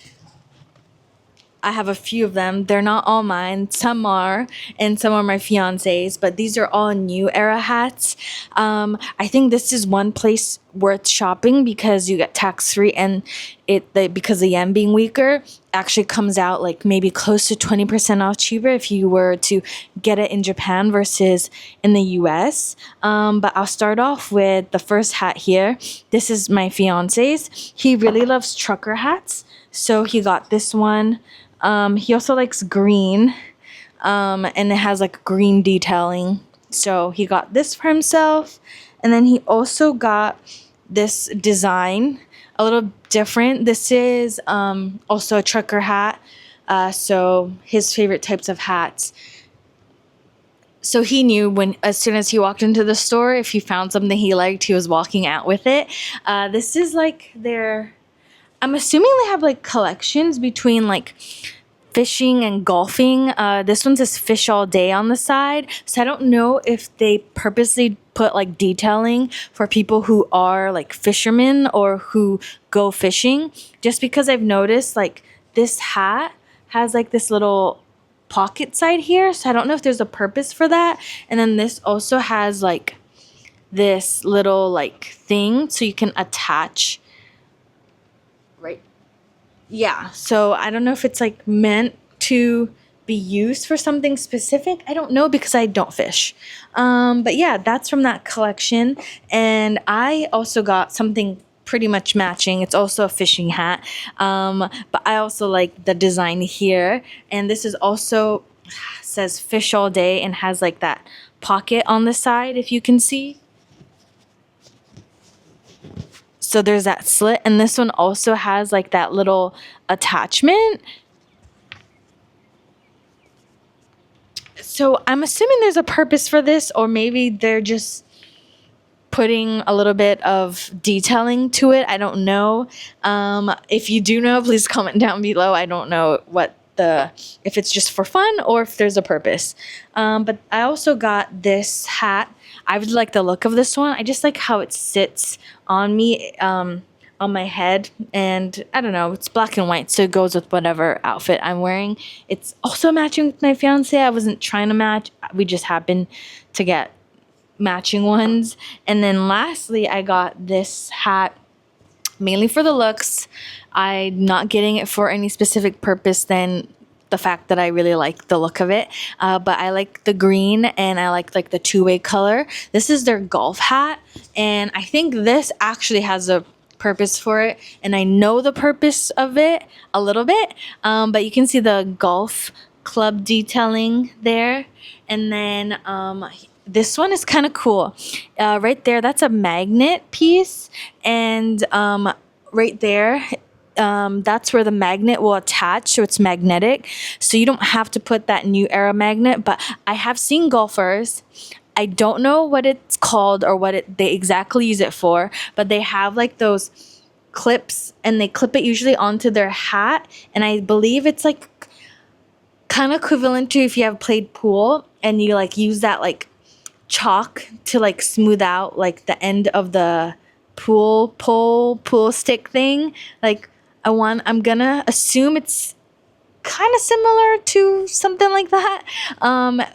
I have a few of them. They're not all mine. Some are, and some are my fiance's, but these are all new era hats. I think this is one place worth shopping because you get tax-free, and because the yen being weaker actually comes out like maybe close to 20% off cheaper if you were to get it in Japan versus in the US. But I'll start off with the first hat here. This is my fiance's. He really loves trucker hats, so he got this one. He also likes green, and it has like green detailing. So he got this for himself. And then he also got this design, a little different. This is also a trucker hat. So his favorite types of hats. So he knew as soon as he walked into the store, if he found something he liked, he was walking out with it. This is like I'm assuming they have like collections between like fishing and golfing. This one says fish all day on the side. So I don't know if they purposely put like detailing for people who are like fishermen or who go fishing. Just because I've noticed like this hat has like this little pocket side here. So I don't know if there's a purpose for that. And then this also has like this little like thing so you can attach. Right. Yeah, so I don't know if it's like meant to be used for something specific. I don't know because I don't fish. But yeah, that's from that collection. And I also got something pretty much matching. It's also a fishing hat. But I also like the design here. And this is also says fish all day and has like that pocket on the side, if you can see. So there's that slit, and this one also has like that little attachment. So I'm assuming there's a purpose for this, or maybe they're just putting a little bit of detailing to it. I don't know. If you do know, please comment down below. I don't know if it's just for fun or if there's a purpose. But I also got this hat. I really like the look of this one. I just like how it sits on me, on my head. And I don't know, it's black and white, so it goes with whatever outfit I'm wearing. It's also matching with my fiance. I wasn't trying to match. We just happened to get matching ones. And then lastly, I got this hat mainly for the looks. I'm not getting it for any specific purpose than the fact that I really like the look of it. But I like the green, and I like the two-way color. This is their golf hat, and I think this actually has a purpose for it, and I know the purpose of it a little bit. But you can see the golf club detailing there. And then this one is kind of cool. Right there, that's a magnet piece, and right there that's where the magnet will attach, so it's magnetic, so you don't have to put that New Era magnet. But I have seen golfers, I don't know what it's called or they exactly use it for, but they have like those clips and they clip it usually onto their hat, and I believe it's like kind of equivalent to if you have played pool and you like use that like chalk to like smooth out like the end of the pool stick thing. Like I'm gonna assume it's kind of similar to something like that,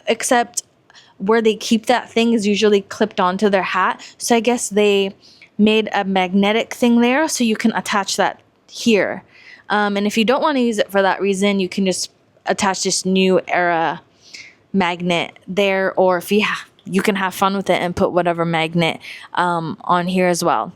except where they keep that thing is usually clipped onto their hat. So I guess they made a magnetic thing there so you can attach that here. And if you don't want to use it for that reason, you can just attach this New Era magnet there, or if you can have fun with it and put whatever magnet on here as well.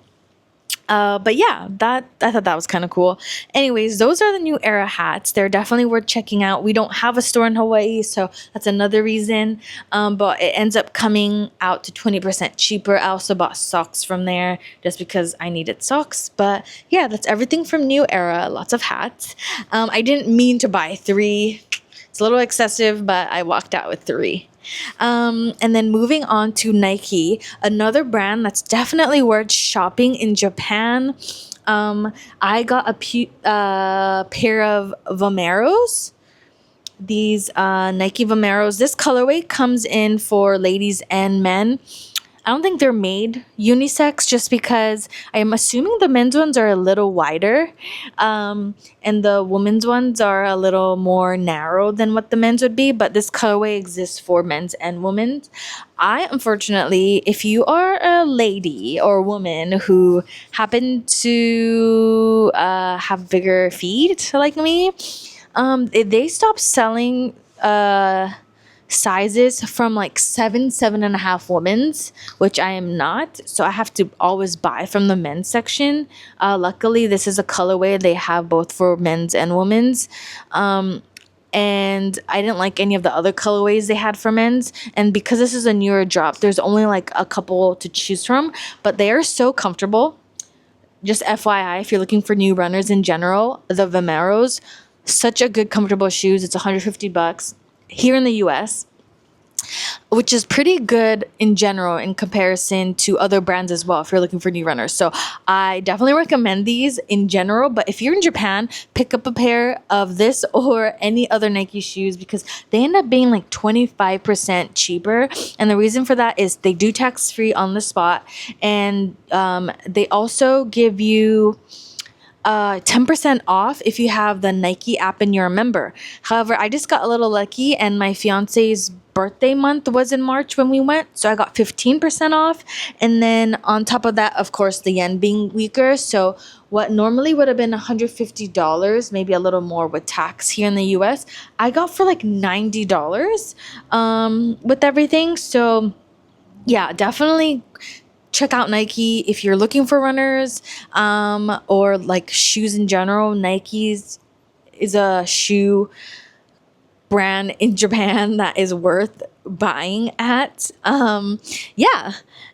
But yeah, I thought that was kind of cool. Anyways, those are the New Era hats. They're definitely worth checking out. We don't have a store in Hawaii, so that's another reason. But it ends up coming out to 20% cheaper. I also bought socks from there just because I needed socks. But yeah, that's everything from New Era. Lots of hats. I didn't mean to buy 3. It's a little excessive, but I walked out with 3. And then moving on to Nike, another brand that's definitely worth shopping in Japan. I got a pair of Vomeros. These Nike Vomeros. This colorway comes in for ladies and men. I don't think they're made unisex just because I'm assuming the men's ones are a little wider, and the women's ones are a little more narrow than what the men's would be, but this colorway exists for men's and women's. Unfortunately, if you are a lady or woman who happen to have bigger feet like me, they stopped selling sizes from like 7.5 women's, which I am not, so I have to always buy from the men's section. Luckily this is a colorway they have both for men's and women's, and I didn't like any of the other colorways they had for men's, and because this is a newer drop, there's only like a couple to choose from, but they are so comfortable. Just FYI, if you're looking for new runners in general, the Vomeros, such a good comfortable shoes. It's $150 here in the US, which is pretty good in general in comparison to other brands as well if you're looking for new runners. So I definitely recommend these in general, but if you're in Japan, pick up a pair of this or any other Nike shoes because they end up being like 25% cheaper. And the reason for that is they do tax free on the spot, and they also give you 10% off if you have the Nike app and you're a member. However, I just got a little lucky and my fiance's birthday month was in March when we went, so I got 15% off. And then on top of that, of course, the yen being weaker, so what normally would have been $150, maybe a little more with tax here in the US, I got for like $90 with everything. So yeah, definitely check out Nike if you're looking for runners, or like shoes in general. Nike's is a shoe brand in Japan that is worth buying at. Yeah.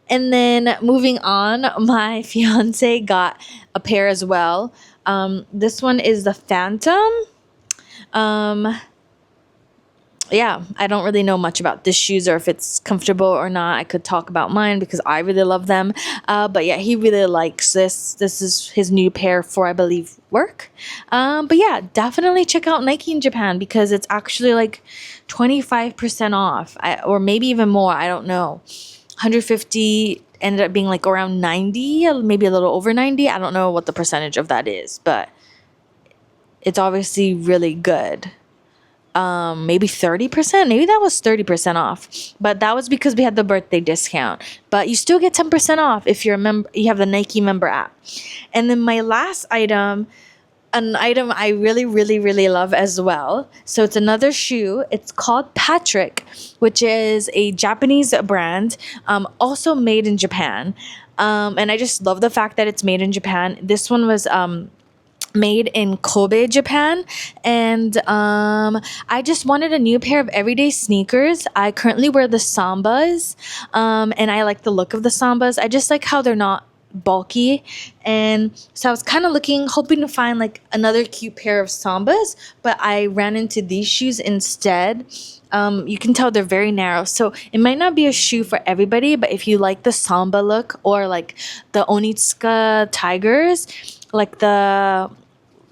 And then moving on, my fiance got a pair as well. This one is the Phantom. Yeah, I don't really know much about this shoes or if it's comfortable or not. I could talk about mine because I really love them. But yeah, he really likes this. This is his new pair for, I believe, work. But yeah, definitely check out Nike in Japan because it's actually like 25% off, or maybe even more. I don't know. 150 ended up being like around 90, maybe a little over 90. I don't know what the percentage of that is, but it's obviously really good. Maybe 30%, maybe that was 30% off, but that was because we had the birthday discount. But you still get 10% off if you're a member, you have the Nike member app. And then my last item, an item I really, really, really love as well. So it's another shoe. It's called Patrick, which is a Japanese brand, also made in Japan. And I just love the fact that it's made in Japan. This one was made in Kobe, Japan, and I just wanted a new pair of everyday sneakers. I currently wear the Sambas, and I like the look of the Sambas. I just like how they're not bulky, and so I was kind of hoping to find like another cute pair of Sambas, but I ran into these shoes instead. You can tell they're very narrow, so it might not be a shoe for everybody, but if you like the Samba look or like the Onitsuka Tigers, like it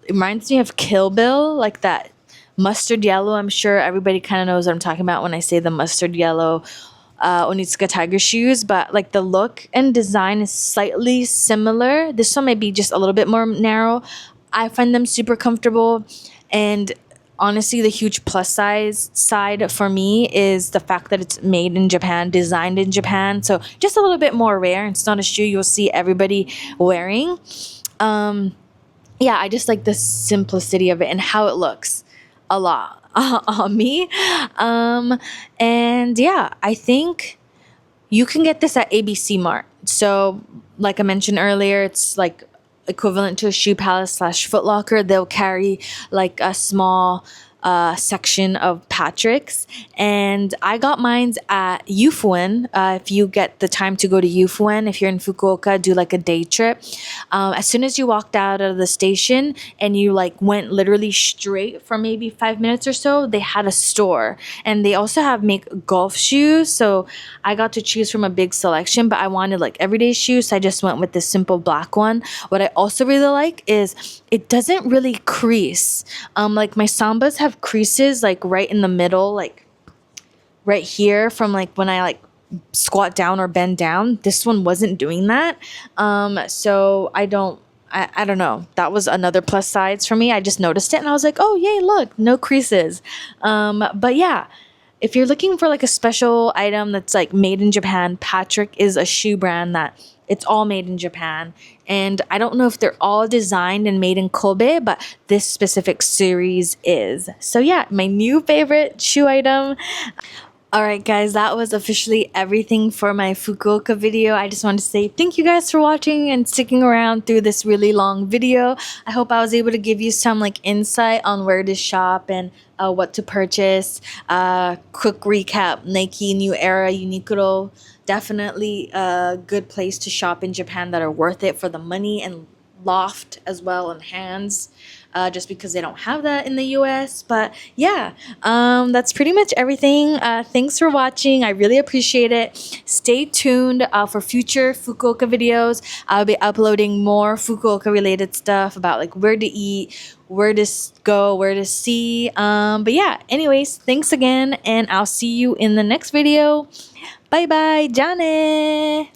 reminds me of Kill Bill, like that mustard yellow. I'm sure everybody kind of knows what I'm talking about when I say the mustard yellow Onitsuka Tiger shoes, but like the look and design is slightly similar. This one might be just a little bit more narrow. I find them super comfortable, and honestly, the huge plus size side for me is the fact that it's made in Japan, designed in Japan, so just a little bit more rare. It's not a shoe you'll see everybody wearing. Yeah, I just like the simplicity of it and how it looks a lot on me. And yeah, I think you can get this at ABC Mart. So, like I mentioned earlier, it's like equivalent to a Shoe Palace slash Foot Locker. They'll carry like a small section of Patrick's, and I got mine's at Yufuin. If you get the time to go to Yufuin, if you're in Fukuoka, do like a day trip. As soon as you walked out of the station and you like went literally straight for maybe 5 minutes or so, they had a store, and they also make golf shoes. So I got to choose from a big selection, but I wanted like everyday shoes, so I just went with this simple black one. What I also really like is it doesn't really crease. Like my Sambas have creases like right in the middle, like right here from like when I like squat down or bend down. This one wasn't doing that. So I don't know. That was another plus sides for me. I just noticed it and I was like, oh yay, look, no creases. But yeah, if you're looking for like a special item that's like made in Japan, Patrick is a shoe brand that it's all made in Japan. And I don't know if they're all designed and made in Kobe, but this specific series is. So yeah, my new favorite shoe item. Alright guys, that was officially everything for my Fukuoka video. I just want to say thank you guys for watching and sticking around through this really long video. I hope I was able to give you some like insight on where to shop and what to purchase. Quick recap, Nike, New Era, Uniqlo. Definitely a good place to shop in Japan that are worth it for the money, and Loft as well, and Hands. Just because they don't have that in the US. But yeah, that's pretty much everything. Thanks for watching. I really appreciate it. Stay tuned for future Fukuoka videos. I'll be uploading more Fukuoka related stuff about like where to eat, where to go, where to see. But yeah, anyways, thanks again, and I'll see you in the next video. Bye bye, Jane!